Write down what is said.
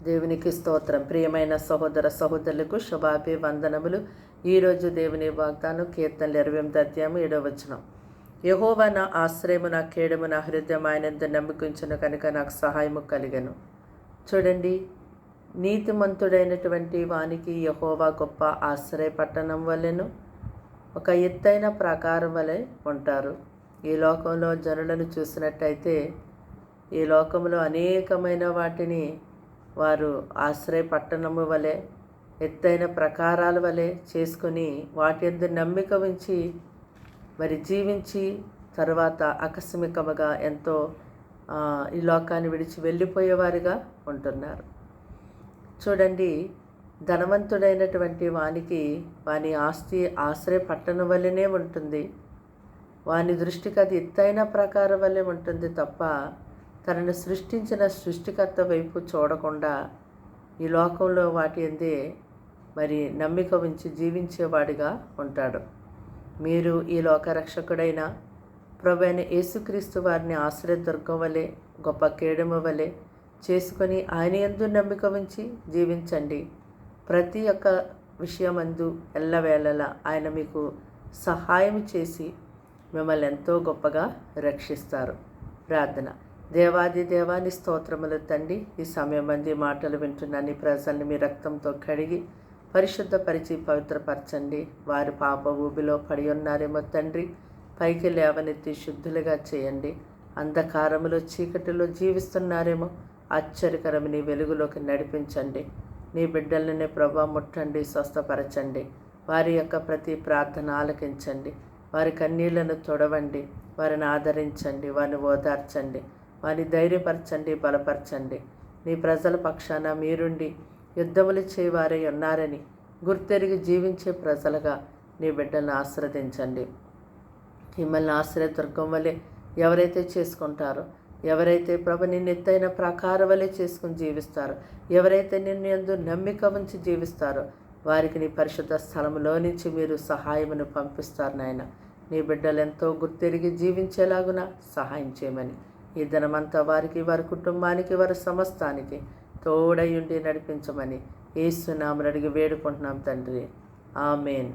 దేవునికి స్తోత్రం. ప్రియమైన సహోదర సహోదరులకు శుభాభివందనములు. ఈరోజు దేవుని వాగ్దానం కీర్తనలు 28 అధ్యాయం 7వ వచనం. యెహోవా నా ఆశ్రయము, నా కేడము, నా హృదయం ఆయనందు నమ్మికుంచును కనుక నాకు సహాయము కలిగెను. చూడండి, నీతిమంతుడైనటువంటి వానికి యెహోవా గొప్ప ఆశ్రయ పట్టణం వలెను, ఒక ఎత్తైన ప్రాకారం వలె ఉంటారు. ఈ లోకంలో జనులను చూసినట్టయితే ఈ లోకంలో అనేకమైన వాటిని వారు ఆశ్రయ పట్టణము వలె, ఎత్తైన ప్రకారాల వలె చేసుకొని వాటి యందు నమ్మిక ఉంచి మరి జీవించి తరువాత ఆకస్మికముగా ఎంతో ఈ లోకాన్ని విడిచి వెళ్ళిపోయేవారుగా ఉంటున్నారు. చూడండి, ధనవంతుడైనటువంటి వానికి వాని ఆస్తి ఆశ్రయ పట్టణం వల్లనే ఉంటుంది. వాని దృష్టికి అది ఎత్తైన ప్రకారం వల్లే ఉంటుంది తప్ప తనను సృష్టించిన సృష్టికర్త వైపు చూడకుండా ఈ లోకంలో వాటి అందే మరి నమ్మిక ఉంచి జీవించేవాడిగా ఉంటాడు. మీరు ఈ లోకరక్షకుడైన ప్రభువైన యేసుక్రీస్తు వారిని ఆశ్రయదుర్గం వలె, గొప్ప కేడము వలె చేసుకొని ఆయన యందు నమ్మిక ఉంచి జీవించండి. ప్రతి ఒక్క విషయమందు ఎల్లవేళలా ఆయన మీకు సహాయం చేసి మిమ్మల్ని ఎంతో గొప్పగా రక్షిస్తారు. ప్రార్థన. దేవాది దేవాని స్తోత్రములు తండ్రి, ఈ సమయం మంది మాటలు వింటున్న నీ ప్రజల్ని మీ రక్తంతో కడిగి పరిశుద్ధపరిచి పవిత్రపరచండి. వారి పాప ఊబిలో పడి ఉన్నారేమో తండ్రి, పైకి లేవనెత్తి శుద్ధులుగా చేయండి. అంధకారములో చీకటిలో జీవిస్తున్నారేమో ఆశ్చర్యకరమైన వెలుగులోకి నడిపించండి. నీ బిడ్డలని ప్రభా ముట్టండి, స్వస్థపరచండి. వారి యొక్క ప్రతి ప్రార్థన ఆలకించండి. వారి కన్నీళ్లను తొడవండి, వారిని ఆదరించండి, వారిని ఓదార్చండి, వారిని ధైర్యపరచండి, బలపరచండి. నీ ప్రజల పక్షాన మీరుండి యుద్ధములు చేయవారై ఉన్నారని గుర్తెరిగి జీవించే ప్రజలుగా నీ బిడ్డలను ఆశ్రదించండి. మిమ్మల్ని ఆశ్రయదుర్గం వలె ఎవరైతే చేసుకుంటారో, ఎవరైతే ప్రభు నిన్ను ఎత్తైన ప్రాకారం వలె చేసుకుని జీవిస్తారో, ఎవరైతే నిన్ను యందు నమ్మిక ఉంచి జీవిస్తారో వారికి నీ పరిశుద్ధ స్థలంలో నుంచి మీరు సహాయమును పంపిస్తారు నాయన. నీ బిడ్డలు ఎంతో గుర్తెరిగి జీవించేలాగున సహాయం చేయమని ఈ దినమంతా వారికి, వారి కుటుంబానికి, వారి సమస్తానికి తోడయుండి నడిపించమని యేసు నామమున అడిగి వేడుకుంటున్నాం తండ్రి. ఆమేన్.